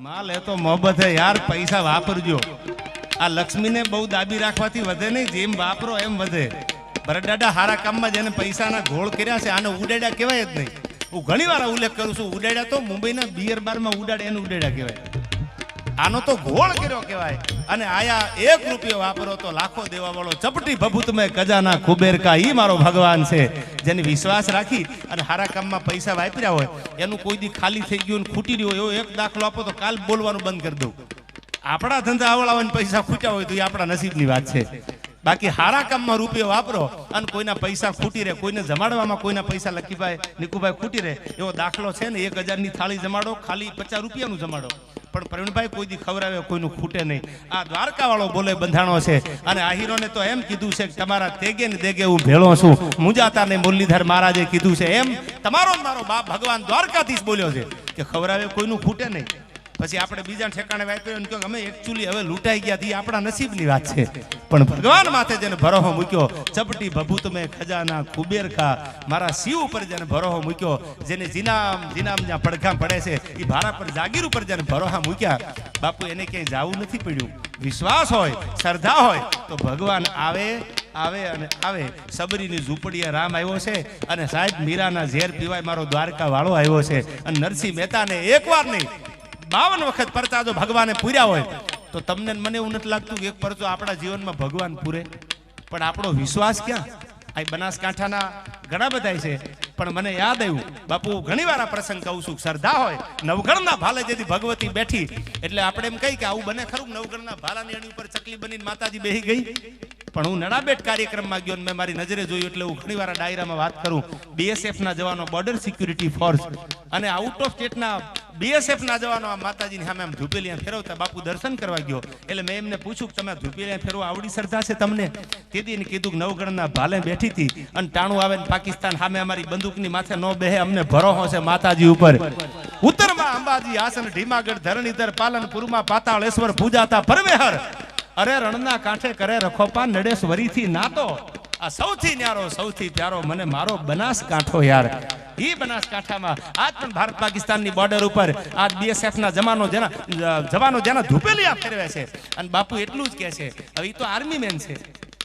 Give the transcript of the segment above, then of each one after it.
માલ એ તો મોહબ્બત હે યાર, પૈસા વાપરજો. આ લક્ષ્મીને બહુ દાબી રાખવાથી વધે નહીં, જેમ વાપરો એમ વધે. ભરતદાદા હારા કામમાં જેને પૈસાના ઘોળ કર્યા છે આને ઉડાડ્યા કહેવાય જ નહીં. હું ઘણી વાર ઉલ્લેખ કરું છું, ઉડાડ્યા તો મુંબઈના બિયર બારમાં ઉડાડે એને ઉડાડ્યા કહેવાય. આનો તો ઘોળ કર્યો કહેવાય. અને આયા 1 રૂપિયો વાપરો તો લાખો દેવા વાળો ચપટી ભભૂત મેં ખજાના કુબેર કા ઈ મારો ભગવાન છે. જેને વિશ્વાસ રાખી અને હારા કામમાં પૈસા વાપર્યા હોય એનું કોઈ દી ખાલી થઈ ગયું ને ખૂટી રહ્યું એવો એક દાખલો આપો તો કાલ બોલવાનું બંધ કરી દઉં. આપણા ધંધા આવડાવાને પૈસા ખૂટ્યા હોય તો એ આપણા નસીબની વાત છે. બાકી હારા કામમાં રૂપિયો વાપરો અને કોઈના પૈસા ખૂટી રહે, કોઈને જમાડવામાં કોઈના પૈસા લખીભાઈ નિકુભાઈ ખૂટી રહે એવો દાખલો છે ને. 1000ની થાળી જમાડો, ખાલી 50 રૂપિયાનું જમાડો, પણ પ્રવીણભાઈ કોઈ દી ખવડાવે કોઈનું ખૂટે નહીં. આ દ્વારકા વાળો બોલે બંધાણો છે. અને આહીરોને તો એમ કીધું છે કે તમારા તેગે ને દેગે હું ભેળો છું. મુંજાતા ને મુરલીધર મહારાજે કીધું છે એમ તમારો મારો બાપ ભગવાન દ્વારકાધીશ બોલ્યો છે કે ખવડાવે કોઈનું ખૂટે નહીં. પછી આપણે બીજા ઠેકાણે વાપર્યો કે અમે એકચ્યુઅલી હવે લૂંટાઈ ગયા હતી, આપણા નસીબની વાત છે. પણ ભગવાન માથે જેને ભરોહો મૂક્યો, ચપટી ભભૂત મેં ખજાના કુબેર કા, મારા શિવ ઉપર જેને ભરોહો મૂક્યો, જેને જીનામ જ્યાં પડઘા પડે છે એ ભારા પર જાગીર ઉપર જેને ભરોહા મૂક્યા, બાપુ એને ક્યાંય જાવું નથી પડ્યું. વિશ્વાસ હોય, શ્રદ્ધા હોય તો ભગવાન આવે અને આવે. સબરીની ઝૂંપડીએ રામ આવ્યો છે અને સાહેબ મીરાના ઝેર પીવાય મારો દ્વારકા વાળો આવ્યો છે. અને નરસિંહ મહેતાને એકવાર નહીં 52 વખત પરચા જો ભગવાને પૂર્યા હોય તો તમને મને એવું નથી લાગતું કે એક પરચો આપણા જીવનમાં ભગવાન પૂરે. પણ આપણો વિશ્વાસ ક્યાં? આ બનાસકાંઠાના ઘણા બધા છે, પણ મને યાદ આવ્યું બાપુ ઘણી વાર આ પ્રસંગ કહું છું, શ્રદ્ધા હોય નવઘણના ભાલે જેથી ભગવતી બેઠી એટલે આપણે એમ કહી કે આવું બને ખરું. નવઘણના ભાલાની અણી ઉપર ચકલી બનીને માતાજી બેહી ગઈ. પણ હું નડાબેટ કાર્યક્રમમાં ગયો, મેં મારી નજરે જોયું એટલે હું ઘણી વાર ડાયરામાં વાત કરું. BSFના જવાનો, બોર્ડર સિક્યુરિટી ફોર્સ અને આઉટ ઓફ સ્ટેટના BSFના જવાનો આ માતાજીની સામે આમ ધૂપેલિયા ફેરવતા. બાપુ દર્શન કરવા ગયો એટલે મેં એમને પૂછ્યું કે તમે ધૂપેલિયા ફેરવા આવડી શ્રદ્ધા છે તમને? તેથી એને કીધું કે નવગણના ભાલે બેઠી હતી અને ટાણું આવે ને પાકિસ્તાન સામે અમારી બંદૂકની માથે ન બેહે, અમને ભરોસો છે માતાજી ઉપર. ઉત્તરમાં અંબાજી, આસન, ઢીમાગઢ, ધરણીધર, પાલનપુરમાં પાતાળેશ્વર પૂજાતા પરમેહર, અરે રણના કાંઠે કરે રખોપા નડેશ્વરીથી નાતો. આ સૌથી ન્યારો સૌથી પ્યારો મને મારો બનાસકાંઠો યાર. ઈ બનાસકાંઠામાં આજ પણ ભારત પાકિસ્તાનની બોર્ડર ઉપર આજ BSFના જવાનો જેના ધૂપેલિયા ફેરવે છે. અને બાપુ એટલું જ કહે છે, હવે એ તો આર્મી મેન છે,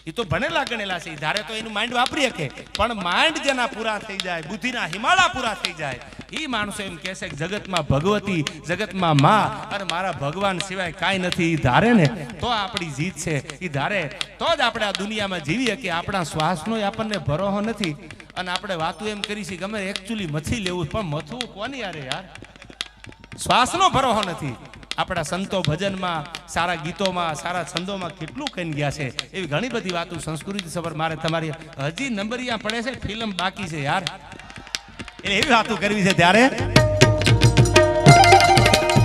એ તો ભણેલા ગણેલા છે, ધારે તો એનું માઇન્ડ વાપરી શકે, પણ માઇન્ડ જેના પૂરા થઈ જાય, બુદ્ધિના હિમાળા પૂરા થઈ જાય, એ માણસો એમ કહે છે કે જગતમાં ભગવતી, જગતમાં માં અને મારા ભગવાન સિવાય કાંઈ નથી. એ ધારે ને તો આપણી જીત છે, એ ધારે તો જ આપણે આ દુનિયામાં જીવીએ. કે આપણા શ્વાસનો આપણને ભરોસો નથી. અને આપણે વાતું એમ કરી છે કે અમે એકચ્યુઅલી મથી લેવું, પણ મથવું કોની યારે યાર? શ્વાસનો ભરોસો નથી. આપણા સંતો ભજનમાં, સારા ગીતોમાં, સારા છંદોમાં કેટલું કહીને ગયા છે. એવી ઘણી બધી વાતો સંસ્કૃતિ સભર મારે તમારી હજી નંબરિયા પડે છે, ફિલ્મ બાકી છે યાર. એટલે એવી વાતો કરવી છે ત્યારે.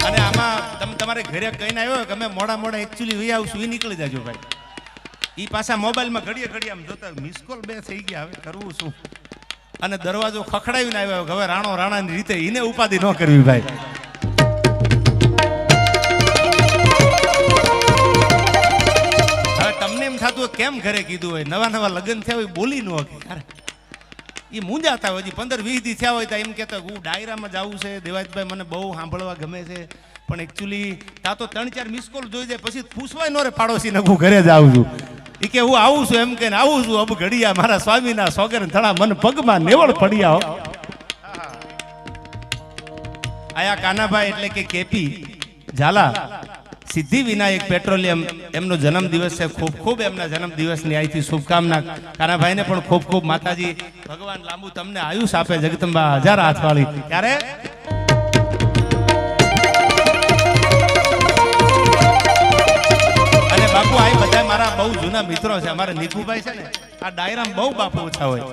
અને આમાં તમે તમારે ઘરે કહીને આવ્યો કે અમે મોડા એકચ્યુઅલી વહી આવશું, એ નીકળી જાજો ભાઈ. એ પાછા મોબાઈલમાં ઘડીએ આમ જોતા મિસ કોલ 2 થઈ ગયા, હવે કરવું શું? અને દરવાજો ખખડાવીને આવ્યો, હવે રાણાની રીતે એને ઉપાધિ ન કરવી ભાઈ. હવે તમને એમ થતું કેમ ઘરે કીધું હોય, નવા લગ્ન થયા હોય બોલી ન હોય યાર. એ મૂંઝાતા હોય, 15-20 દી થયા હોય તો એમ કહેતા હું ડાયરામાં જવું છે દેવાજભાઈ, મને બહુ સાંભળવા ગમે છે. પણ એકચ્યુઅલી તા તો 3-4 મિસ કોલ જોઈ જાય પછી પૂછવાય નો રે પાડોશી ને હું ઘરે જ આવું છું. એ કે હું આવું છું એમ કે આવું છું. અબ ઘડિયા મારા સ્વામીના સોગર થણા મન પગમાં નેવળ પડ્યા. આયા કાનાભાઈ એટલે કે KP ઝાલા, સિદ્ધિ વિનાયક પેટ્રોલિયમ, એમનો જન્મદિવસ છે. ખૂબ એમના જન્મદિવસની અહીંથી શુભકામના. કાનાભાઈને પણ ખૂબ માતાજી ભગવાન લાંબુ તમને આયુષ આપે, જગદંબા 1000 હાથવાળી. ત્યારે બાપુ આ બધા મારા બહુ જૂના મિત્રો છે. અમારા નિકુભાઈ છે ને, આ ડાયરામાં બહુ બાપુ ઓછા હોય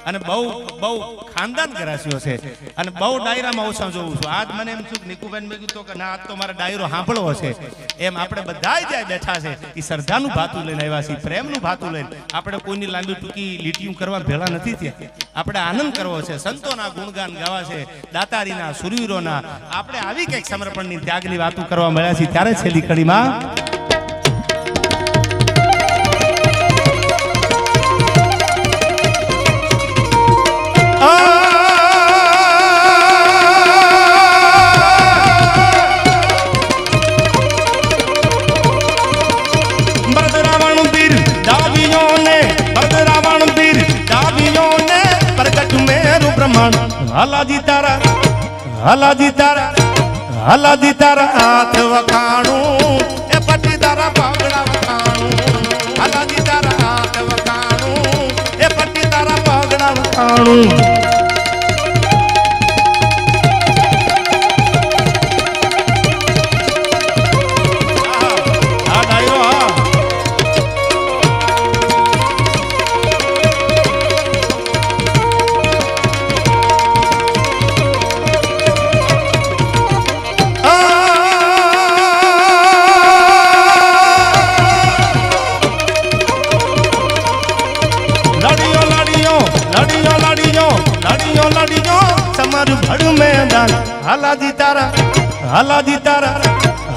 અને બહુ ખાનદાન ઘરાસીઓ છે અને બહુ ડાયરામાં ઓછા જોઉં છું. આજ મને એમ થયું નિકુભાઈ મેં કીધું કે ના આજ તો મારા ડાયરો સાંભળવો છે. એમ આપણે બધા જ્યાં બેઠા છે એ શ્રદ્ધાનું ભાતું લઈને આવ્યા છીએ, પ્રેમનું ભાતું લઈને. આપણે કોઈની લાંબી ટૂંકી લીટીયું કરવા ભેળા નથી થયા. આપણે આનંદ કરવો છે, સંતોના ગુણગાન ગાવા છે, દાતારીના, સુરવીરોના. આપણે આવી કંઈક સમર્પણની, ત્યાગની વાતો કરવા મળ્યા છીએ. ત્યારે છેલ્લી કડીમાં હલાજી તારા હલાજી તારા હાથ વખાણું એ પટી તારા પગડા વખાણું હલાજી તારા હાથ વખાણું એ પટી તારા પગડા વખાણું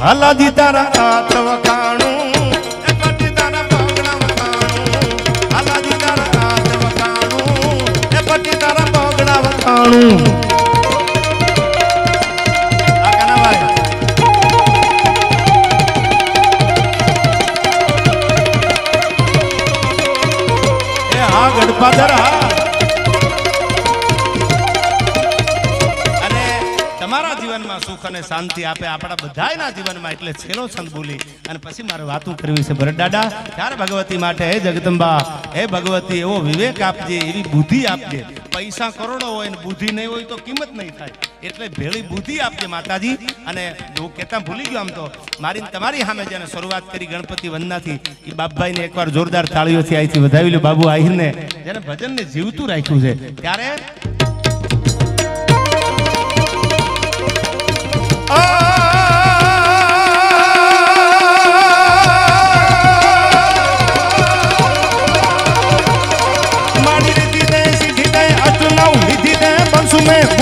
હલાજી તારા હાથ વખાણું એ પટી તારા પગડા વખાણું હલાજી તારા હાથ વખાણું એ પટી તારા પગડા વખાણું આ કનાભાઈ એ હા ગઢપાદરા તમારા જીવનમાં સુખ અને શાંતિ આપે આપણા બધાના જીવનમાં એટલે છેલ્લો છંદ બોલી અને પછી મારે વાતું કરવી છે ભરત દાદા ત્યારે ભગવતી માટે હે જગદંબા હે ભગવતી એવો વિવેક આપજે એવી બુદ્ધિ આપજે પૈસા કરોડો હોય ને બુદ્ધિ નહીં હોય તો કિંમત નહીં થાય એટલે ભેળી બુદ્ધિ આપજે માતાજી અને હું કહેતા ભૂલી ગયો આમ તો મારી તમારી સામે જેને શરૂઆત કરી ગણપતિ વંદનાથી એ બાપભાઈને એકવાર જોરદાર તાળીઓથી અહીંથી વધાવી લો બાબુ આહિરને જેને ભજનને જીવતું રાખ્યું છે ત્યારે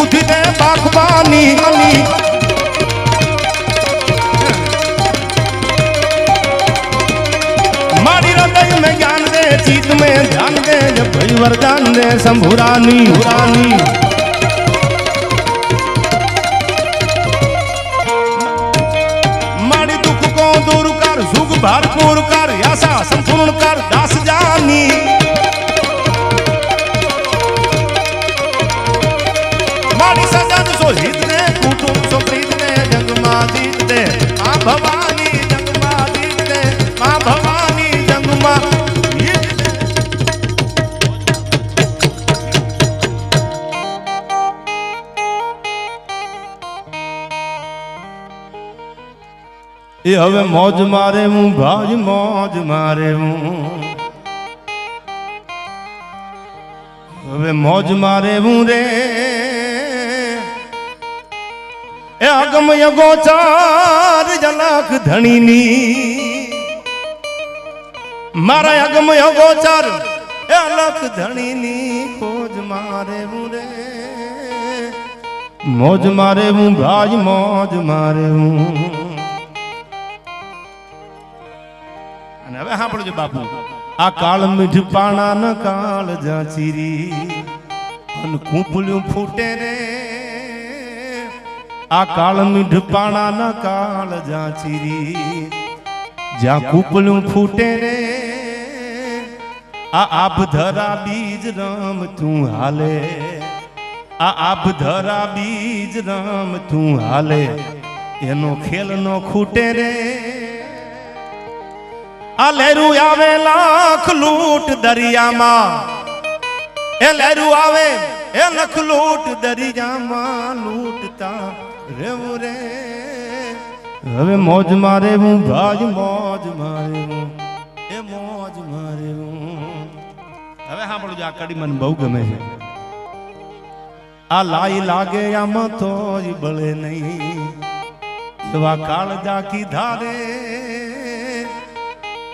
बुद्धि दे बागबानी मारी हृदय में ज्ञान दे चीत में ध्यान दे जब भाई वरदान दे शंभुरानी हुरानी मारी दुख को दूर कर सुख भरपूर कर आशा संपूर्ण कर दास जानी हित दे कुटुंब सो प्रीत दे जग मां जीत दे मां भवानी जग मां जीत दे मां भवानी जग मां जीत दे એ હવે મોજ મારે હું ભાજ મોજ મારે હું હવે મોજ મારે હું રે એ અગમય ગોચાર જલક ધણીની મારા અગમય ગોચાર એ અલખ ધણીની ખોજ મારે હું રે મોજ મારે હું ભાજ મોજ મારે હું અને હવે સાંભળજો બાપુ આ કાળ મીઠ પાણા ન કાળ જાચીરી અન કૂપલ્યું ફૂટે રે આ કાળ મીઠ પાણા ના કાળ જાચીરી જ્યાં કૂપલું ફૂટે રે આ આભ ધરા બીજ રામ તું હાલે આ આભ ધરા બીજ રામ તું હાલે એનો ખેલ નો ખૂટે રે આ લહેરું આવે લાખ લૂટ દરિયામાં એ લહેરું આવે એ લખ લૂટ દરિયામાં લૂટતા રેવું રે હવે મોજ મારે હું ભાજ મોજ મારે હું એ મોજ મારે હું હવે સાંભળજો આ કડી મને બહુ ગમે છે આ લાઈ લાગે આમાં તો બળે નહીં એવા કાળજા કીધા રે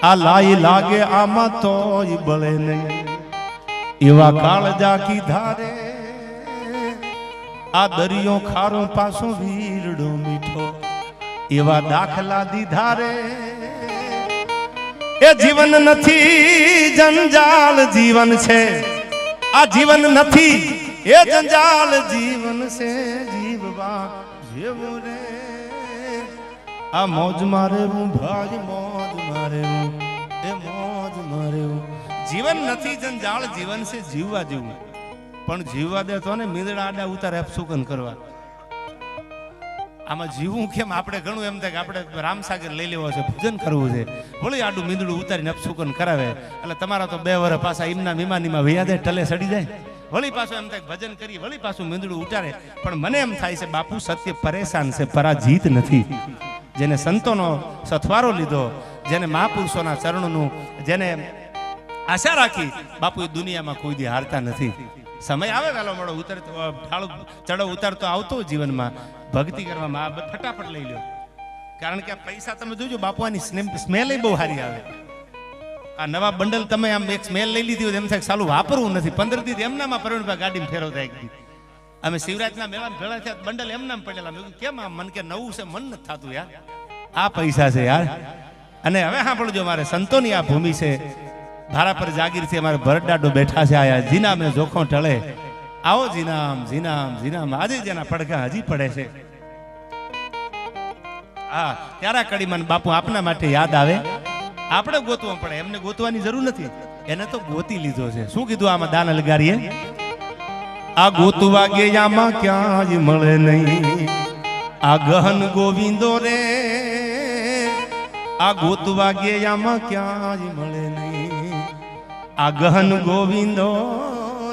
આ લાઈ લાગે આમાં તો બળે નહીં એવા કાળજા કીધા રે આ દરિયો ખારો પાછો વીરડો મીઠો એવા દાખલા દીધા રે એ જીવન નથી જંજાલ જીવન છે આ જીવન નથી એ જંજાલ જીવન છે જીવવા જેવું રે આ મોજ મારે હું ભાજ મોજ મારે હું એ મોજ મારે હું જીવન નથી જંજાળ જીવન છે જીવવા જેવું પણ જીવવા દે તો ને મીંદડા આડા ઉતારે અપસુકન કરવા. આમાં જીવવું કેમ? આપણે ઘણું એમ થાય કે આપણે રામસાગર લઈ લેવો છે, ભજન કરવું છે, વળી આડું મીંદડું ઉતારીને અપસુકન કરાવે એટલે તમારા તો 2 વર્ષ પાછા ઈમના વિમાનીમાં વૈયા દે, ટલે સડી જાય. વળી પાછું એમ થાય ભજન કરી, વળી પાછું મીંદડું ઉતારે. પણ મને એમ થાય છે બાપુ સત્ય પરેશાન છે, પરાજીત નથી. જેને સંતોનો સથવારો લીધો, જેને મહાપુરુષોના ચરણોનું જેને આશા રાખી, બાપુ એ દુનિયામાં કોઈ દી હારતા નથી. સમય આવે વેલો મોડો ઉતરતો ઢાળો ચડો ઉતારતો આવતો જીવનમાં ભક્તિ કરવામાં આ ફટાફટ લઈ લો. કારણ કે આ પૈસા તમે જોજો બાપુ આની સ્મેલ બહુ સારી આવે. આ નવા બંડલ તમે આમ એક સ્મેલ લઈ લીધી હોય એમ થાય સાલું વાપરવું નથી. 15 દી એમનામાં પ્રવીણભાઈ ગાડીમાં ફેરવતા એક દી અમે શિવરાજના મેળામાં ભેળા થયા, બંડલ એમનામ પડેલા. મેં કીધું કેમ આમ મન કે નવું છે, મન નથી થતું યાર. આ પૈસા છે યાર. અને હવે સાંભળજો, મારે સંતોની આ ભૂમિ છે, ધારા પર જાગીરથી અમારે ભરતડાડો બેઠા છે. આયા જીના મેં જોખો ટળે, આવો જીનામ જીનામ જીનામ. આજે જેના પડઘા હજી પડે છે. હા, ત્યારે કડીમાં બાપુ આપના માટે યાદ આવે. આપણે ગોતવું પડે, એમને ગોતવાની જરૂર નથી, એને તો ગોતી લીધો છે. શું કીધું આમાં દાન અલગારીએ? આ ગોતવા ગયામાં ક્યાં જ મળે નહીં, આ ગહન ગોવિંદો રે. આ ગોતવા ગયામાં ક્યાં જ મળે નહીં, આ ગહન ગોવિંદો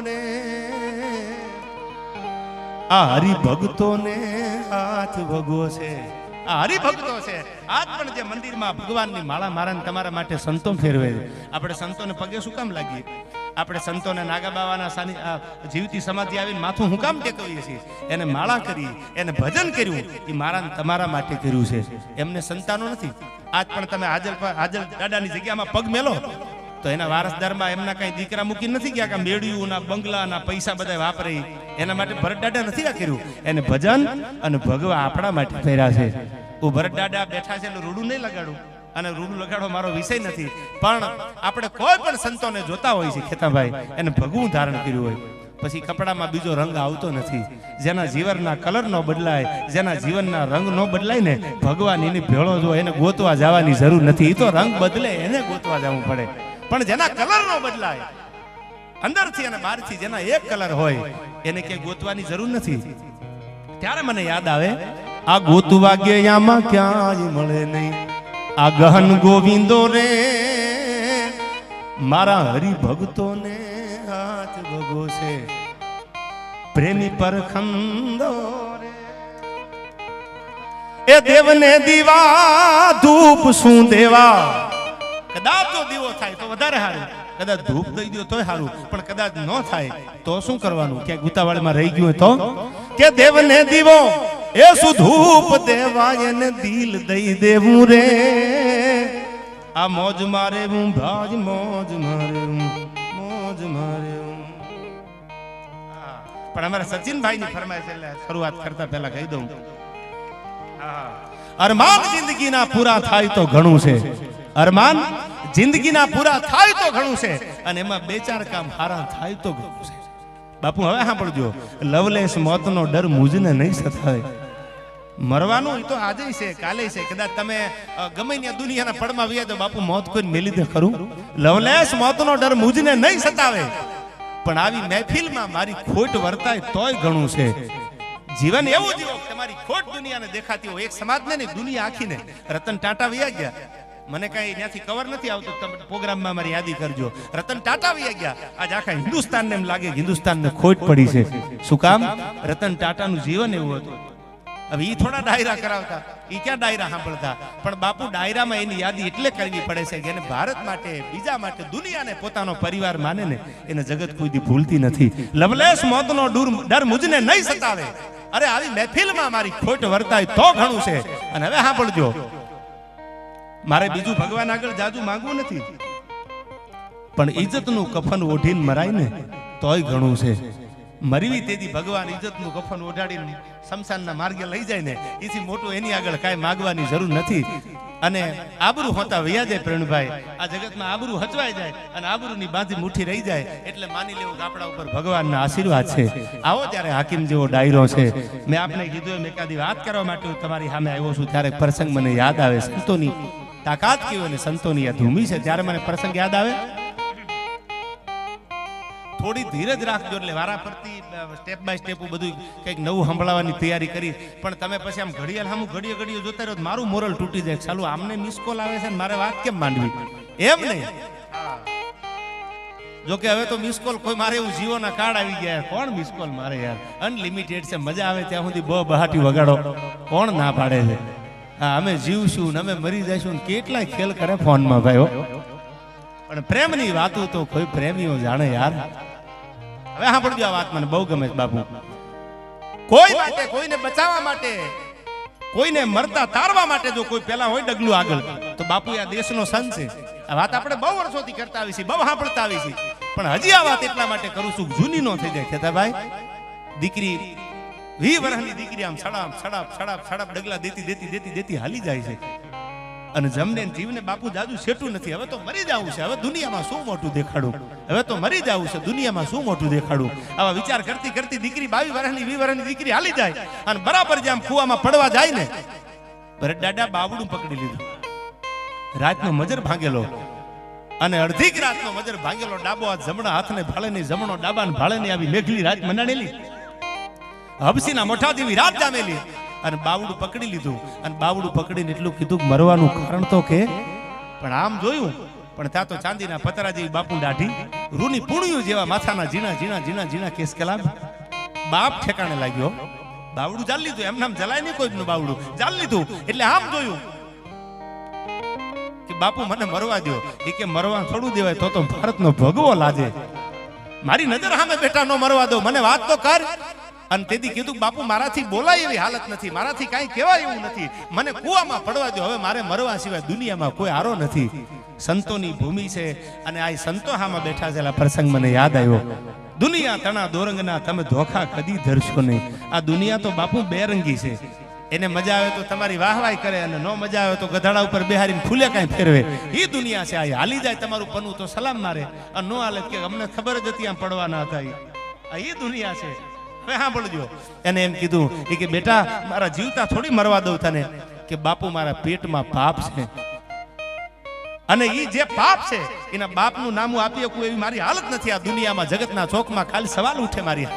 રે. આ હરિભક્તો ને હાથ ભગવો છે, આ હરિભક્તો છે. આજ પણ જે મંદિરમાં ભગવાનની માળા મારા તમારા માટે સંતો ફેરવે છે. આપણે સંતોને પગે શું કામ લાગીએ? આપણે સંતોને નાગા બાવાના જીવતી સમાધિ આવીને માથું હું કામ ટેકવીએ છીએ? એને માળા કરી, એને ભજન કર્યું, એ મારા તમારા માટે કર્યું છે. એમને સંતાનો નથી. આજ પણ તમે હાજર દાદાની જગ્યામાં પગ મેલો તો એના વારસદારમાં એમના કઈ દીકરા મૂકી નથી ગયા કે મેળ્યુંના બંગલાના પૈસા બધા વાપરે. એના માટે ભરત દાદા નથી આ કર્યું, એને ભજન અને ભગવા આપણા માટે કર્યા છે. હું ભરત દાદા બેઠા છે એટલે રૂડું નહીં લગાડું, અને રૂડું લગાડો મારો વિષય નથી. પણ આપણે કોઈ પણ સંતોને જોતા હોય છે ખેતાભાઈ, એને ભગવું ધારણ કર્યું હોય પછી કપડામાં બીજો રંગ આવતો નથી. જેના જીવનના કલર નો બદલાય, જેના જીવનના રંગ નો બદલાય ને, ભગવાન એની ભેળો જો એને ગોતવા જવાની જરૂર નથી. એ તો રંગ બદલે એને ગોતવા જવું પડે. પણ જેના કલર નો બદલાય, અંદરથી અને બહારથી જેના એક કલર હોય, એને ક્યાંય ગોતવાની જરૂર નથી. ત્યારે મને યાદ આવે, આ ગોતવા ગયામાં ક્યાં જ મળે નહીં, આ ગહન ગોવિંદો રે. મારા હરિભક્તો ને હાથ ભગવો છે, પ્રેમી પરખંદો રે. એ દેવને દીવા ધૂપ શું દેવા. કદાચ જો દીવો થાય તો વધારે સારું, કદાચ ધૂપ દઈ દો તોય સારું, પણ કદાચ ન થાય તો શું કરવાનું? ક્યાંક ઉતાવળમાં રહી ગયું તો કે દેવને દીવો એ શું ધૂપ દેવાય ને દિલ દઈ દેવું રે. આ મોજ મારે હું ભાજ મોજ મારે હું મોજ મારે હું. પણ અમારા સચિનભાઈ ની ફરમાઈશ એટલે શરૂઆત કરતા પહેલા કહી દઉં, અરમાન જિંદગીના પૂરા થાય તો ઘણું છે. અરમાન જિંદગીના પૂરા થાય તો ઘણું છે, અને એમાં 2-4 કામ સારા થાય તો ઘણું છે. બાપુ હવે સાંભળજો, લવલેસ મોતનો ડર મુજને નહીં સતાવે. મરવાનું એ તો આજે છે, કાલે છે. કદાચ તમે ગમે ત્યાં દુનિયાના પડમાં વ્યા તો બાપુ મોત કોઈ મેલી દે ખરું. લવલેસ મોતનો ડર મુજને નહીં સતાવે, પણ આવી મહેફિલમાં મારી ખોટ વર્તાય તોય ઘણું છે. જીવન એવું જીવો તમારી ખોટ દુનિયાને દેખાતી હોય. એક સમાજને નહીં, દુનિયા આખીને. રતન ટાટા વ્યા ગયા, મને કઈ ત્યાંથી કવર નથી આવતું, તમે પ્રોગ્રામમાં મારી યાદી કરજો. રતન ટાટા વ્યા ગયા, આજ આખા હિન્દુસ્તાનને એમ લાગે હિન્દુસ્તાનને ખોટ પડી છે. શું કામ? રતન ટાટાનું જીવન એવું હતું. હવે ઈ થોડા ડાયરા કરાવતા, ઈ ક્યાં ડાયરા સાંભળતા. પણ બાપુ ડાયરામાં એની યાદી એટલે કરવી પડે છે કે એને ભારત માટે, બીજા માટે, દુનિયાને પોતાનો પરિવાર માને ને, એને જગત કોઈ દી ભૂલતી નથી. લવલેસ મોતનો ડર મુજને નહીં સતાવે. અરે આવી મહેફિલમાં મારી ખોટ વર્તાય તો ઘણું છે. અને હવે સાંભળજો, મારે બીજું ભગવાન આગળ જાજુ માંગવું નથી, પણ ઇજ્જતનું કફન ઓઢીને મરાય ને તોય ઘણું છે. મરવી તેથી ભગવાન ઇજ્જતનું કફન ઓઢાડીને શમશાનના માર્ગે લઈ જાય ને, એથી મોટું એની આગળ કાંઈ માંગવાની જરૂર નથી. અને આબરૂ હોતા વૈયા જાય પ્રવીણભાઈ, આ જગતમાં આબરૂ હચવાઈ જાય અને આબરૂની બાંધી મુઠ્ઠી રહી જાય એટલે માની લેવું કે આપણા ઉપર ભગવાનના આશીર્વાદ છે. આવો ત્યારે હાકીમ જેવો ડાયરો છે. મેં આપને કીધું એમ એકાદી વાત કરવા માટે હું તમારી સામે આવ્યો છું, ત્યારે પ્રસંગ મને યાદ આવે. સંતોની તાકાત કેવી અને સંતોની આ ધૂમી છે, ત્યારે મને પ્રસંગ યાદ આવે. થોડી ધીરજ રાખજો એટલે વારા પરથી સ્ટેપ બાય સ્ટેપ બધું કંઈક નવું સંભળાવવાની તૈયારી કરી. પણ તમે પછી આમ ઘડિયાળ સામું ઘડીએ જોતા રહ્યો મારું મોરલ તૂટી જાય. ચાલુ આમને મિસ કોલ આવે છે ને મારે વાત કેમ માંડવી, એમ નહીં. જોકે હવે તો મિસ કોલ કોઈ મારે એવું જીવોના કાર્ડ આવી ગયા, કોણ મિસ કોલ મારે યાર, અનલિમિટેડ છે, મજા આવે ત્યાં સુધી બહાટી વગાડો, કોણ ના પાડે છે. હા, અમે જીવશું ને અમે મરી જઈશું ને કેટલાય ખેલ કરે ફોનમાં ભાઈઓ, પણ પ્રેમની વાતો તો કોઈ પ્રેમીઓ જાણે યાર. હવે સાંભળજો આ વાત, મને બહુ ગમે છે બાપુ. કોઈ માટે, કોઈને બચાવવા માટે, કોઈને મરતા તારવા માટે જો કોઈ પેલા હોય ડગલું આગળ, તો બાપુ આ દેશનો સંત છે. આ વાત આપણે બહુ વર્ષોથી કરતા આવી છીએ, બહુ સાંભળતા આવી છીએ, પણ હજી આ વાત એટલા માટે કરું છું જૂની નો થઈ જાય. ખેતાભાઈ, દીકરી 20 વર્ષની દીકરી આમ સડાપ ડગલા દેતી હાલી જાય છે, અને જમને જીવને બાપુ જાજુ સેટું નથી. હવે તો મરી જવું છે, હવે દુનિયામાં શું મોટું દેખાડું, હવે તો મરી જવું છે, દુનિયામાં શું મોટું દેખાડું. આવા વિચાર કરતી દીકરી 22 વર્ષની 20 વર્ષની દીકરી હાલી જાય, અને બરાબર જેમ કુવામાં પડવા જાય ને, ભરત દાદા બાવડું પકડી લીધું. રાતનો મજર ભાંગેલો, અને અડધી રાતનો મજર ભાંગેલો, ડાબો હાથ જમણા હાથને ભાળેની, જમણો ડાબાને ભાળેની આવી મેઘલી રાત મનાણેલી, હબસીના મોઢા જેવી રાત જામેલી, અને બાવડું પકડી લીધું. અને બાવડું પકડીને એટલું કીધું મરવાનું કારણ તો કે, પણ આમ જોયું પણ ત્યાં તો ચાંદીના પતરા જેવી બાપુ દાઢી, રૂની પૂણિયું જેવા માથાના ઝીણા કેસ કલામ. બાપ ઠેકાણે લાગ્યો, બાવડું ચાલી લીધું, એમ નામ જલાય નહીં કોઈ બાવડું ચાલી લીધું. એટલે આમ જોયું કે બાપુ મને મરવા દો. એ કે મરવા થોડું દેવાય, તો ભારતનો ભગવો લાજે, મારી નજર સામે બેઠા નો મરવા દો, મને વાત તો કર. અને તેથી કીધું બાપુ મારાથી બોલાય એવી હાલત નથી, મારાથી કાંઈ કહેવાય એવું નથી, મને કુવામાં પડવા દો, હવે મારે મરવા સિવાય દુનિયામાં કોઈ આરો નથી. સંતોની ભૂમિ છે, અને આ સંતો હામાં બેઠા છે. પ્રસંગ મને યાદ આવ્યો, દુનિયા તણા દોરંગના તમે ધોખા કદી ધરશો નહીં. આ દુનિયા તો બાપુ બેરંગી છે, એને મજા આવે તો તમારી વાહવાઈ કરે, અને ન મજા આવે તો ગધાડા ઉપર બેહારીને ફૂલે કાંઈ ફેરવે. એ દુનિયા છે, આ હાલી જાય તમારું પન્નું તો સલામ મારે, અને ન હાલે કે અમને ખબર જ હતી આમ પડવાના હતા. એ દુનિયા છે. હવે સાંભળજો, એને એમ કીધું કે બેટા મારા જીવતા થોડી મરવા દઉં તને, કે બાપુ મારા પેટમાં પાપ છે, અને એ જે પાપ છે એના બાપનું નામું આપી શકું એવી મારી હાલત નથી આ દુનિયામાં, જગતના ચોકમાં. ખાલી સવાલ ઉઠે મારી,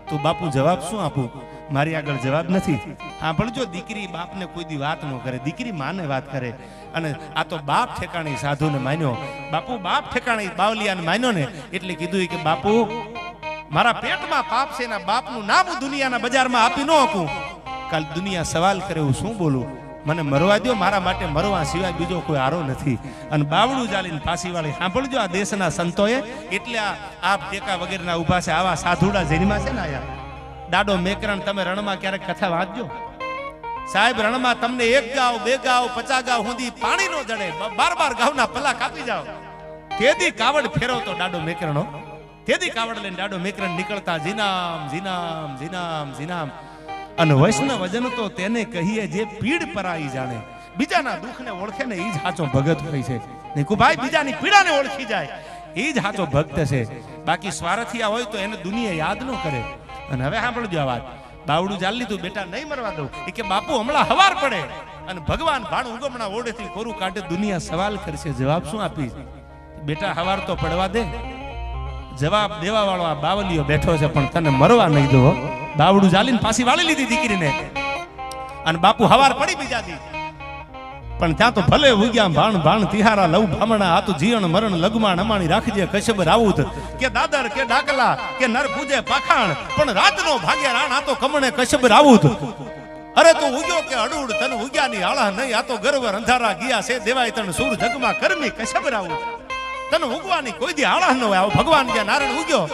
તો બાપુ જવાબ શું આપું, મારી આગળ જવાબ નથી. સાંભળજો, દીકરી બાપને કોઈ દી વાત ન કરે, દીકરી માને વાત કરે. અને આ તો બાપ ઠેકાણી સાધુને માન્યો, બાપુ બાપ ઠેકાણી બાવલિયાને માન્યો ને, એટલે કીધું કે બાપુ મારા પેટમાં પાપ છે, એના બાપનું નામ દુનિયાના બજારમાં આપી ન શકું. કાલ દુનિયા સવાલ કરે હું શું બોલું, મને મરવા દો, મારા માટે મરવા સિવાય બીજો કોઈ આરો નથી. અને બાવડું ચાલીને ફાંસી વાળી. સાંભળજો, આ દેશના સંતોએ એટલે આ ટેકા વગેરેના ઉભા છે, આવા સાધુડા જેનીમાં છે ને આયા. દાડો મેકરણ તમે રણમાં ક્યારેક કથા વાંચજો સાહેબ, રણમાં તમને 1 ગાવ 2 ગાવ 50 ગાવ સુધી પાણી નો જડે, 12 ગાવના પલ્લા કાપી જાવ, તેદી કાવડ ફેરવતો દાડો મેકરણો, તેદી કાવડ લઈને દાડો મેકરણ નીકળતા, જીનામ. અને વૈષ્ણવ વજન તો તેને કહીએ જે પીડ પરાઈ જાણે, બીજાના દુઃખને ઓળખે ને એ જ સાચો ભગત હોય છે. નિકુભાઈ બીજાની પીડાને ઓળખી જાય એ જ સાચો ભક્ત છે. બાકી સ્વાર્થિયા હોય તો એને દુનિયા યાદ ન કરે. અને હવે સાંભળજો આ વાત, બાવડું ચાલી લીધું, બેટા નહીં મરવા દઉં. એ કે બાપુ હમણાં હવાર પડે અને ભગવાન ભાણ ઉગમણા ઓળેથી કોરું કાઢે, દુનિયા સવાલ કરશે, જવાબ શું આપીશ? બેટા હવાર તો પડવા દે. જવાબ દેવા વાળો આ બાવલીઓ બેઠો છે, પણ તને મરવા નહીં દો. બાવડું ચાલીને પાછી વાળી લીધી દીકરીને, અને બાપુ હવાર પડી બીજાથી. પણ ત્યાં તો ભલે ઉગ્યા ભાણ તિહારા લવ ભામણા, આ તો જીવન મરણ લગમાણ અમાણી રાખજે કશ્યપ રાઉત, કે દાદર કે ડાકલા કે નર પૂજે પાખાણ, પણ રાતનો ભાગ્ય રાણ, આ તો કમણે કશ્યપ રાઉત. અરે તું ઉગ્યો કે અડુડ, તને ઉગ્યાની આળા નહીં, આ તો ગર્વ અંધારા ગયા છે દેવાય તણ સૂર જગમાં કરમી કશ્યપ રાઉત. તને ઉગવાની કોઈ દી આળા ન હોય. આવો ભગવાન જ્યાં નારાયણ ઉગ્યો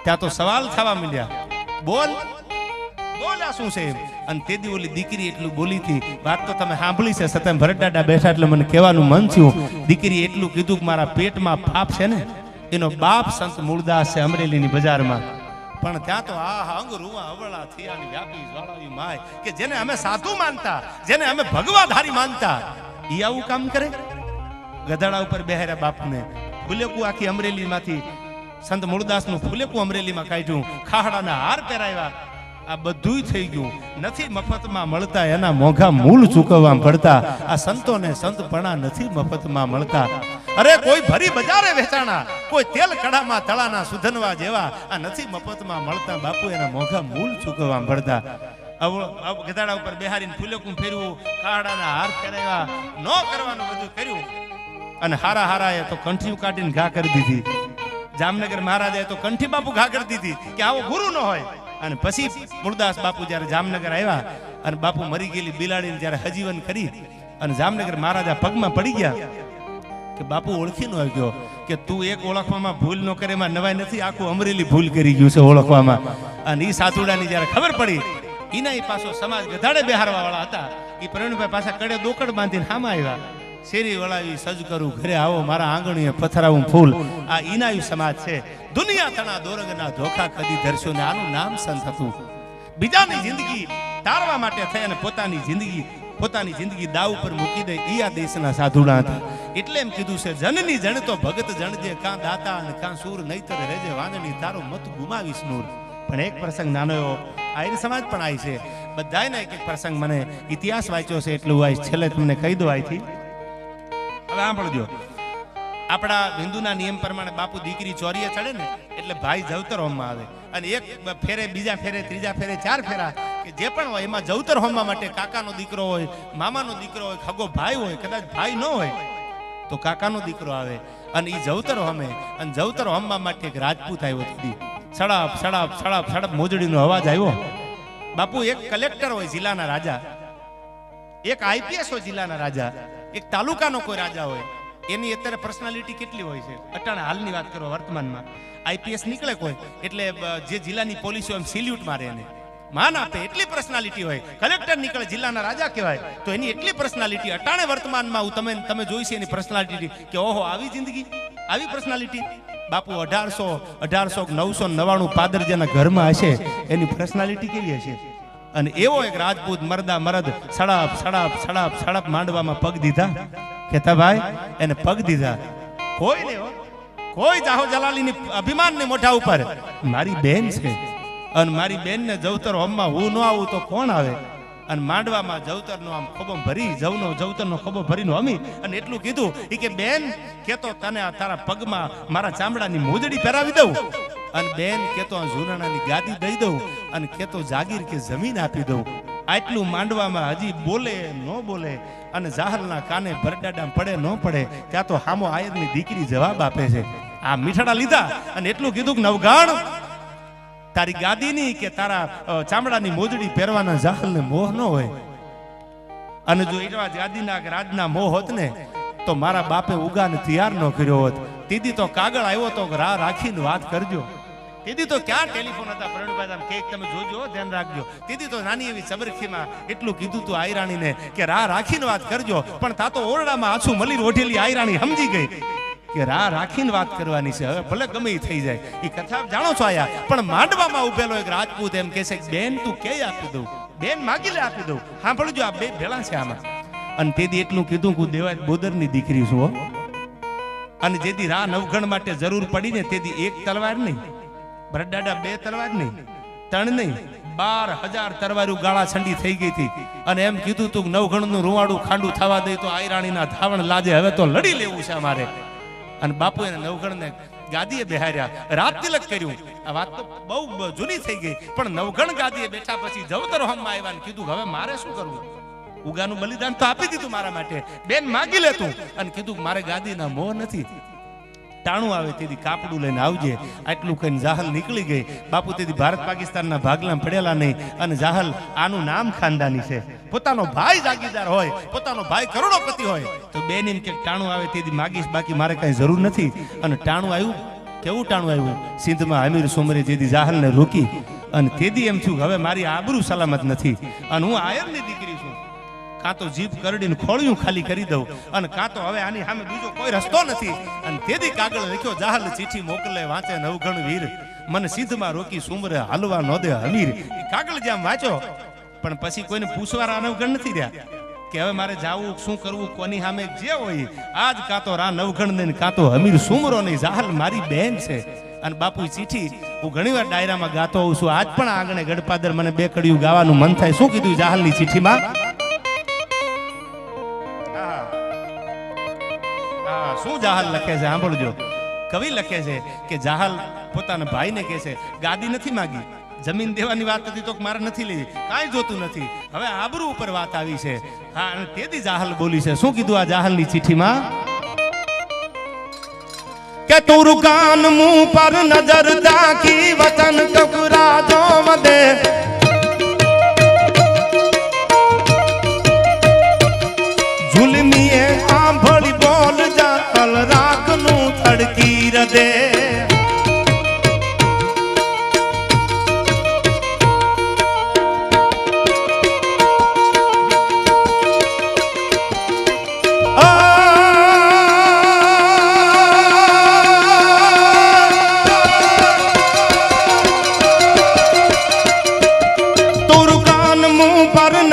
ત્યાં તો સવાલ થવા માંડ્યા, બોલ્યા શું છે? અને તેદી ઓલી દીકરી એટલું બોલી હતી, વાત તો તમે સાંભળી છે, છતાં ભરત દાદા બેઠા એટલે મને કહેવાનું મન થયું. દીકરી એટલું કીધું કે મારા પેટમાં પાપ છે ને, એનો બાપ સંત મૂળદાસ છે અમરેલીની બજારમાં. પણ ત્યાં તો આ અંગ રૂવા અવળા થયાની વ્યાપી જ્વાળાવી માય, કે જેને અમે સાધુ માનતા, જેને અમે ભગવાધારી માનતા, ઈ આવું કામ કરે. ગધાડા ઉપર બેહાર્યા બાપને, ફુલેકું આખી અમરેલીમાંથી સંત મૂળદાસનું ફુલેકું અમરેલીમાં કાઢ્યું, ખાહડાના હાર પહેરાવ્યા. આ બધું થઈ ગયું. નથી મફતમાં મળતા, એના મોંઘા મૂળ ચૂકવવા પડતા. આ સંતોને સંતપણા નથી મફતમાં મળતા. અરે કોઈ ભરી બજારે વેચાણા, કોઈ તેલ કડામાં તળાના સુધનવા જેવા, આ નથી મફતમાં મળતા બાપુ એના મોઘા મૂલ ચૂકવવા પડતા. ગધાડા ઉપર બેહારીને ફૂલેકું ફેરવું, કાળાના હાર ફેરવ્યા, ન કરવાનું બધું કર્યું. અને હારા હારા એ તો કંઠીયું કાઢીને ઘા કરી દીધી. જામનગર મહારાજાએ તો કંઠી બાપુ ઘા કરી દીધી કે આવો ગુરુ ન હોય. અને પછી મૂળદાસ બાપુ જ્યારે જામનગર આવ્યા અને બાપુ મરી ગયેલી બિલાડીને જ્યારે હજીવન કરી અને જામનગર મહારાજા પગમાં પડી ગયા કે બાપુ ઓળખી ન ગયો કે તું એક ઓળખવામાં ભૂલ ન કરે, એમાં નવાઈ નથી, આખું અમરેલી ભૂલ કરી ગયું છે ઓળખવામાં. અને એ સાતુડાની જ્યારે ખબર પડી, એના પાછો સમાજ ગધાડે બેહારવા વાળા હતા, એ પ્રવીણભાઈ પાછા કડે દોકડ બાંધીને હામાં આવ્યા. શેરી વળાવી સજ કરું ઘરે આવો, મારા આંગણીએ પથરાવું ફૂલ. આ ઈનાયુ સમાજ છે. દુનિયા તણા દોરગના ધોખા કદી ધરશો ને આનું નામ સંત હતું. બીજાની જિંદગી તારવા માટે થઈ અને પોતાની જિંદગી દાવ ઉપર મૂકી દે, ઈ આ દેશના સાધુડા હતા. એટલે એમ કીધું છે, જનની જણ તો ભગત જણજે, કાં દાતા અને કાં સૂર, નહીતર રેજે વાંદણી, તારો મત ગુમાવીશ નૂર. પણ એક પ્રસંગ નાનો એવો આયર સમાજ પણ આવી છે. બધાયના એક એક પ્રસંગ મને ઇતિહાસ વાંચ્યો છે એટલું આવીશ, છેલ્લે તમને કહી દો અહીંથી. હવે સાંભળજો, આપણા હિન્દુના નિયમ પ્રમાણે બાપુ દીકરી ચોરીએ ચડે ને એટલે ભાઈ જવતર હોમમાં આવે. અને એક ફેરે, બીજા ફેરે, ત્રીજા ફેરે, 4 ફેરા કે જે પણ હોય એમાં જવતર હોમવા માટે કાકાનો દીકરો હોય, મામાનો દીકરો હોય, ખગો ભાઈ હોય, કદાચ ભાઈ ન હોય તો કાકાનો દીકરો આવે અને એ જવતર હોમે. અને જવતર હોમવા માટે એક રાજપૂત આવ્યો હતી. સડાપ સડાપ સડાપ સડાપ મોજડીનો અવાજ આવ્યો. બાપુ એક કલેક્ટર હોય જિલ્લાના રાજા, એક આઈપીએસ હોય જિલ્લાના રાજા, એક તાલુકાનો કોઈ રાજા હોય, એની અત્યારે પર્સનાલિટી કેટલી હોય છે. અટાણે હાલની વાત કરો, વર્તમાનમાં આઈપીએસ નીકળે કોઈ એટલે જે જિલ્લાની પોલીસ હોય એમ સિલ્યુટ મારે, એને માન આપે, એટલી પર્સનાલિટી હોય. કલેક્ટર નીકળે જિલ્લાના રાજા કહેવાય તો એની એટલી પર્સનાલિટી. અટાણે વર્તમાનમાં તમે જોઈ છે એની પર્સનાલિટી કે ઓહો આવી જિંદગી, આવી પર્સનાલિટી. બાપુ 1899 પાદર જેના ઘરમાં હશે એની પર્સનાલિટી કેવી હશે. અને એવો એક રાજપૂત મરદા મરદ સડાપ સડાપ સડાપ સડાપ માંડવામાં પગ દીધા. કહેતા ભાઈ એને પગ દીધા. કોઈ નહીં, કોઈ જાહો જલાલીની અભિમાનની મોઢા ઉપર મારી બેન છે અને મારી બેનને જવતર હોમમાં હું ન આવું તો કોણ આવે. અને માંડવામાં જવતરનો આમ ખોબો ભરી, જવતરનો ખોબો ભરીનો અમી અને એટલું કીધું કે બેન કેતો તને આ તારા પગમાં મારા ચામડાની મોજડી પહેરાવી દઉં, અને બેન કેતો આ ઝુરાણાની ગાદી દઈ દઉં, અને કેતો જાગીર કે જમીન આપી દઉં. આટલું માંડવામાં હજી બોલે ન બોલે અને જાહરના કાને ભરડાડા પડે ન પડે ત્યાં તો હામો આયરની દીકરી જવાબ આપે છે. આ મીઠાડા લીધા અને એટલું કીધું કે નવગાણ તારી ગાદીની કે તારા ચામડાની મોજડી પહેરવાના જાહલને મોહ ન હોય. અને જો એવા ગાદીના રાજના મોહ હોત ને તો મારા બાપે ઉગાને તૈયાર ન કર્યો હોત. દીદી તો કાગળ આવ્યો તો રાહ રાખીને વાત કરજો. દીદી તો ક્યાં ટેલિફોન હતા પ્રવીણભાઈ, કેક તમે જોજો, ધ્યાન રાખજો. દીદી તો નાની એવી ચબરખીમાં એટલું કીધું તું આયરાણીને કે રાહ રાખીને વાત કરજો. પણ તા તો ઓરડામાં આછું મલી રોટેલી આયરાણી સમજી ગઈ કે રાહ રાખીને વાત કરવાની છે. હવે ભલે ગમે એ થઈ જાય, એ કથા જાણો છો આયા. પણ માંડવામાં ઉભેલો એક રાજપૂત એમ કહે છે બેન તું કે આપી દઉં, બેન માગી લે આપી દઉં. હા ભણજો, આ બે ભેળા છે આમાં. અને તેથી એટલું કીધું કે દેવાય બોદરની દીકરી છું. અને જેથી રાહ નવઘણ માટે જરૂર પડી ને તેથી એક તલવાર નહીં, બરડાડા 2 તલવાર નહીં, 3 નહીં, 12,000 તરવારું ગાળા છંડી થઈ ગઈ હતી. અને એમ કીધું તું નવઘણનું રૂવાડું ખાંડું થવા દે તો આયરાણીના ધાવણ લાજે, હવે તો લડી લેવું છે અમારે. અને બાપુ એને નવઘણને ગાદીએ બેહાર્યા, રાત તિલક કર્યું. આ વાત તો બહુ જૂની થઈ ગઈ, પણ નવઘણ ગાદીએ બેઠા પછી જવતર હોમમાં આવ્યા ને કીધું હવે મારે શું કરવું. ઉગાનું બલિદાન તો આપી દીધું મારા માટે, બેન માગી લેતું. અને કીધું મારે ગાદીના મોહ નથી, ટાણું આવે તેથી કાપડું લઈને આવજે. આટલું કહીને જાહલ નીકળી ગઈ. બાપુ તેથી ભારત પાકિસ્તાનના ભાગલા પડેલા નહીં. અને જાહલ આનું નામ ખાનદાની છે. પોતાનો ભાઈ જાગીરદાર હોય, પોતાનો ભાઈ કરોડોપતિ હોય તો બેન એમ કે ટાણું આવે તેથી માગીશ, બાકી મારે કઈ જરૂર નથી. અને ટાણું આવ્યું, કેવું ટાણું આવ્યું. સિંધમાં અમીર સુમરે જેથી જાહલને રોકી અને તેથી એમ થયું હવે મારી આબરૂ સલામત નથી અને હું આયરની દીકરી છું. કાં તો જીભ કરડીને ખોળિયું ખાલી કરી દઉં અને કાં તો હવે આની સામે બીજો કોઈ રસ્તો નથી. અને તેથી કાગળ લખ્યો જાહલ ચીઠી મોકલે વાંચે નવઘણ વીર, મને સિંધમાં રોકી સુમરે હાલવા નો દે અમીર. એ કાગળ જેમ વાંચો પણ પછી કોઈને પૂછવા નવઘણ નથી રહ્યા કે હવે મારે જાવું શું કરવું, કોની સામે જે હોય આજ કાં તો રા નવઘણ ને કાં તો અમીર સુમરો નહીં, જાહલ મારી બેન છે. અને બાપુ ચીઠી હું ઘણીવાર ડાયરામાં ગાતો હોઉં છું. આજ પણ આંગણે ગડપાદર મને 2 કડીયું ગાવાનું મન થાય. શું કીધું જાહલની ચીઠીમાં? હા, શું જાહલ લખે છે સાંભળજો. કવિ લખે છે કે જાહલ પોતાના ભાઈને કહે છે ગાદી નથી માગી, જમીન દેવાની વાત હતી તો મારે નથી લેવી, કાંઈ જોતું નથી, હવે આબરૂ ઉપર વાત આવી છે. હા, અને તેથી જાહલ બોલી છે. શું કીધું આ જાહલની ચિઠ્ઠીમાં? કે તુરકાન મુંહ પર નજર દાખી વચન કકરા જો વદે, ઝુલમીએ આંભળી બોલ જાહલ રાખનું થડકી રદે.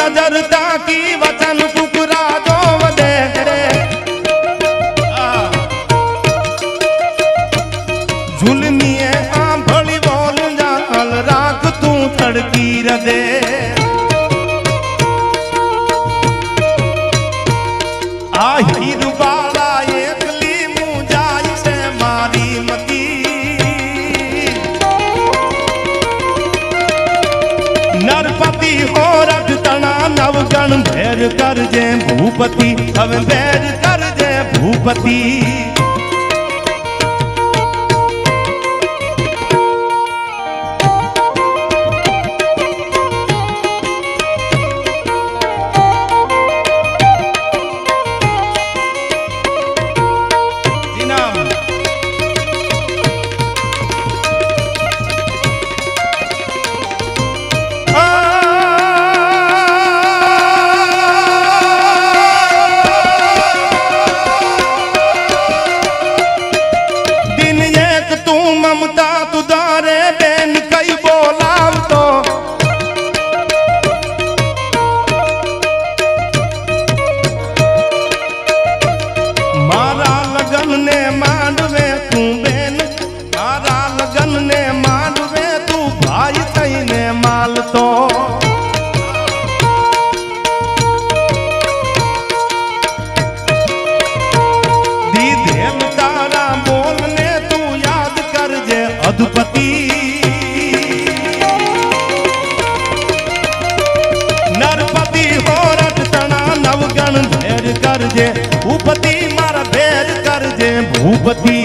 नजर ताकी वचन कुकरा जो वदे, झुलमिए आंभली बोल जाल राख तू थड़की रदे. आ हीर बाला एकली मुजाई से मारी मती, नरपति हो रट तना नवगण भैर कर जे भूपति, अब बैर कर जे भूपति. अधुपति नरपति हो रट तना नवगण भैर कर जे भूपति, मारा भैर कर जे भूपति.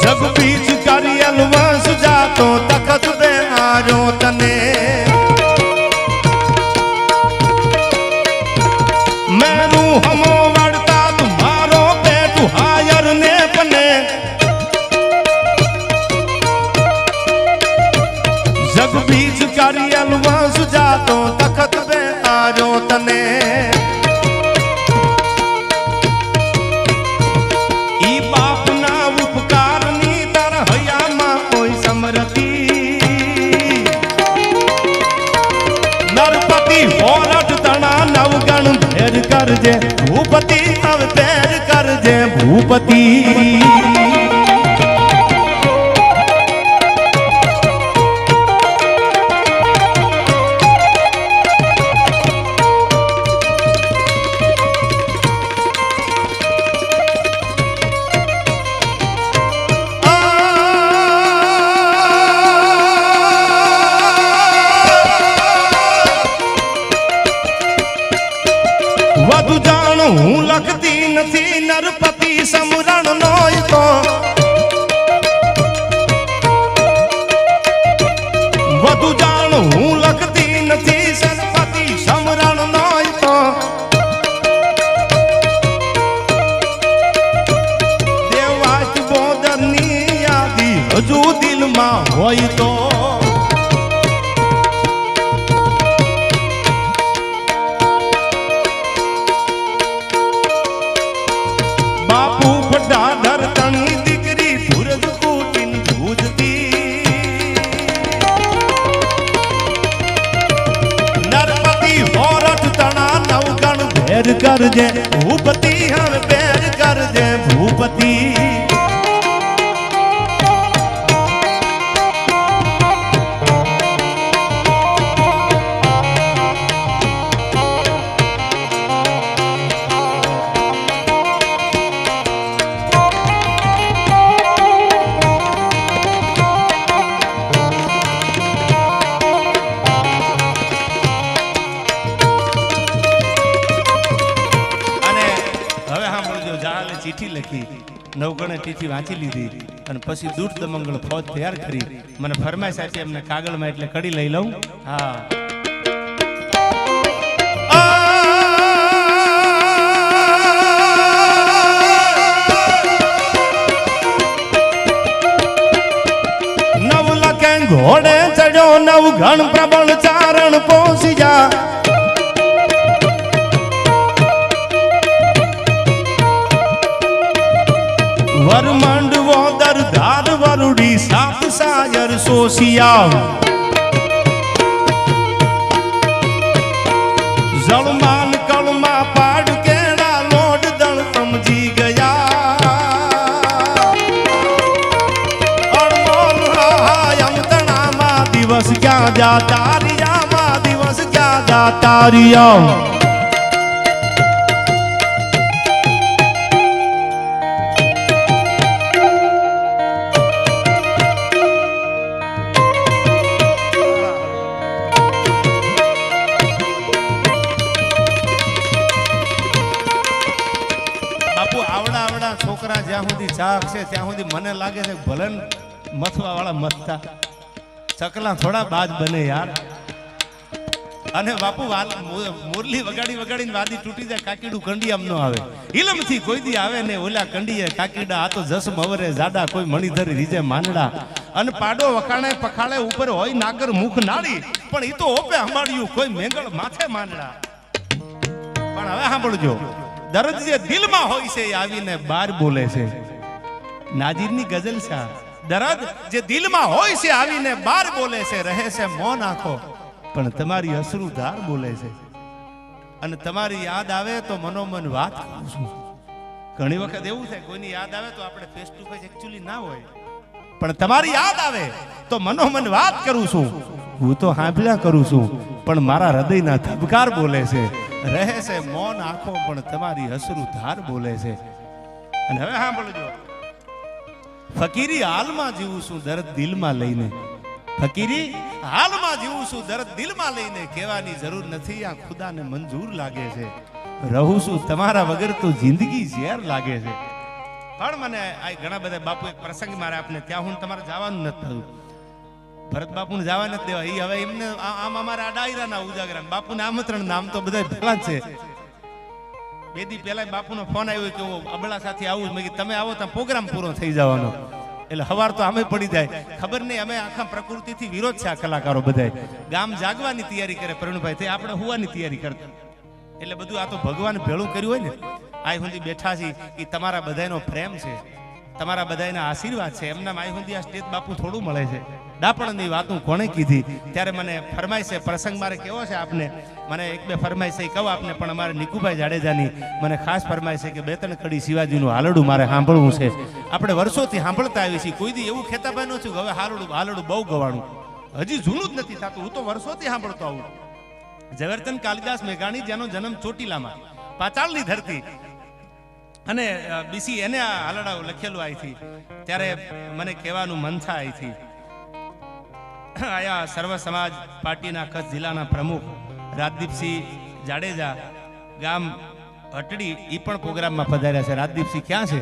जग बीच करियल वंश जातो तखत बे आरो तने, मैनू हमो वड़ता तुम्हारो पेटू हायर ने पने. जग बीच करियल वंश जातो तखत बे आरो तने. नरपति हो रट तना नवगण भैर कर जे भूपति, अब बैर कर जे भूपति. વધુ જાણ હું લખતી નથી નરપતિ સમરણ નોય તો, વધુ જાણ હું લખતી નથી દિલમાં હોય તો બાપુ ભડાધર તણી દીકરી ભુરજ કુટીન ભૂજતી નરપતિ હોરઠ તણા નવગણ ભેર કરજે ભૂપતિ હવે ભેર કરજે ભૂપતિ ચીઠી લખી નવગણે ચીઠી વાંચી લીધી અને પછી દૂત દમંગળ ફોજ તૈયાર કરી મને ફરમાઈશ આપી એમને કાગળમાં એટલે કડી લઈ લઉં હા નવ લખે ઘોડે ચડ્યો નવગણ પ્રબળ ચારણ પહોંચી જા વરમાંડવો દરધાર વરુડી સાપ સાયર સોશિયા જળમાન કળમાં પાડ કેળા લોડ દળ સમજી ગયા અણમોલ રહાયમ તણામાં દિવસ ક્યાં જાતા રિયામાં દિવસ ક્યાં જાતા રિયા છોકરા જ્યાં સુધી ચાક છે ત્યાં સુધી મને લાગે છે ભલે મથવા વાળા મથતા ચકલા થોડા બાજ બને યાર અને બાપુ મુરલી વગાડી વગાડીને વાદી તૂટી જાય કાકીડું કંડિયામ ન આવે ઇલમથી કોઈ દી આવે ને ઓલા કંડીએ કાકીડા આ તો જસ મવરે જાડા કોઈ મણીધરી રીજે માંડડા અને પાડો વખાણે પખાળે ઉપર હોય નાગર મુખ નાળી પણ ઈ તો ઓપે હંભાળ્યું કોઈ મેંગળ માથે માંડડા પણ હવે સાંભળજો દર્દ જે દિલમાં હોય છે એ આવીને બહાર બોલે છે નાજીરની ગઝલ છે દર્દ જે દિલમાં હોય છે આવીને બહાર બોલે છે રહે છે મૌન આંખો પણ તમારી અશ્રુધાર બોલે છે અને તમારી યાદ આવે તો મનોમન વાત કરું છું ઘણી વખત એવું થાય કોઈની યાદ આવે તો આપણે ફેસ ટુ ફેસ એક્ચ્યુઅલી ના હોય પણ તમારી યાદ આવે તો મનોમન વાત કરું છું હું તો હાંભળ્યા કરું છું પણ મારા હૃદયના ધબકાર બોલે છે રહે છે મૌન આંખો પણ તમારી અશ્રુ ધાર બોલે છે અને હવે સાંભળજો ફકીરી હાલમાં જીવું છું દર્દ દિલમાં લઈને ફકીરી હાલમાં જીવું છું દર્દ દિલમાં લઈને કહેવાની જરૂર નથી આ ખુદાને મંજૂર લાગે છે રહું છું તમારા વગર તો જિંદગી ઝેર લાગે છે પણ મને આ ઘણા બધા બાપુ એક પ્રસંગ મારે આપને ત્યાં હું તમારે જવાનું નથી થયું ભરત બાપુને જવા નથી દેવા એ હવે એમને આમ અમારા ડાયરાના ઉજાગરા બાપુને આમંત્રણ નામ તો બધા ભેગા છે બે દી પહેલા બાપુનો ફોન આવ્યો કે હું અબળા સાથે આવું મેં તમે આવો તો પ્રોગ્રામ પૂરો થઈ જવાનો એટલે હવાર તો અમે પડી જાય ખબર નહીં અમે આખા પ્રકૃતિથી વિરોધ છે આ કલાકારો બધા ગામ જાગવાની તૈયારી કરે પ્રવીણભાઈ તે આપણે હુવાની તૈયારી કરતા એટલે બધું આ તો ભગવાન ભેળું કર્યું હોય ને આ સુધી બેઠા છે એ તમારા બધાનો પ્રેમ છે તમારા બધાના આશીર્વાદ છે એમના માય સુધી આ સ્ટેજ બાપુ થોડું મળે છે ડાપણની વાતો કોણે કીધી ત્યારે મને ફરમાઈશ છે પ્રસંગ મારે કેવો છે આપને મને એક બે ફરમાઈશ છે કહું આપને પણ અમારે નિકુભાઈ જાડેજાની મને ખાસ ફરમાઈશ છે કે બે ત્રણ કડી શિવાજીનું હાલડું મારે સાંભળવું છે આપણે વર્ષોથી સાંભળતા આવી છીએ કોઈ દી એવું ખેતાભાઈ નહોતું કે હવે હાલડું બહુ ગવાણું હજી જૂનું જ નથી થતું હું તો વર્ષોથી સાંભળતો આવું ઝવેરચંદ કાલિદાસ મેઘાણી જેનો જન્મ ચોટીલામાં પાતાળની ધરતી અને બીસી એને આ હાલડાઓ લખેલું અહીંથી ત્યારે મને કહેવાનું મન થાય અહીંથી આયા સર્વ સમાજ પાર્ટીના કચ્છ જિલ્લાના પ્રમુખ રાજદીપસિંહ જાડેજા ગામ અટડી એ પણ પ્રોગ્રામમાં પધાર્યા છે રાજદીપસિંહ ક્યાં છે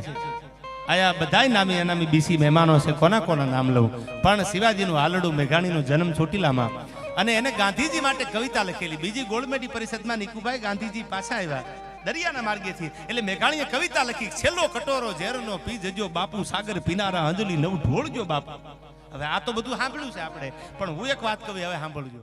આયા બધાય નામી અનામી બીસી મહેમાનો છે કોના કોના નામ લઉં પણ શિવાજીનું હાલડું મેઘાણીનો જન્મ ચોટીલામાં અને એને ગાંધીજી માટે કવિતા લખેલી બીજી ગોળમેડી પરિષદમાં નિકુભાઈ ગાંધીજી પાછા આવ્યા દરિયાના માર્ગેથી એટલે મેઘાણીએ કવિતા લખી છેલ્લો કટોરો ઝેરનો પી જજો બાપુ સાગર પીનારા અંજલી નવ ઢોળજો બાપુ હવે આ તો બધું સાંભળ્યું છે આપણે, પણ હું એક વાત કહું, હવે સાંભળજો.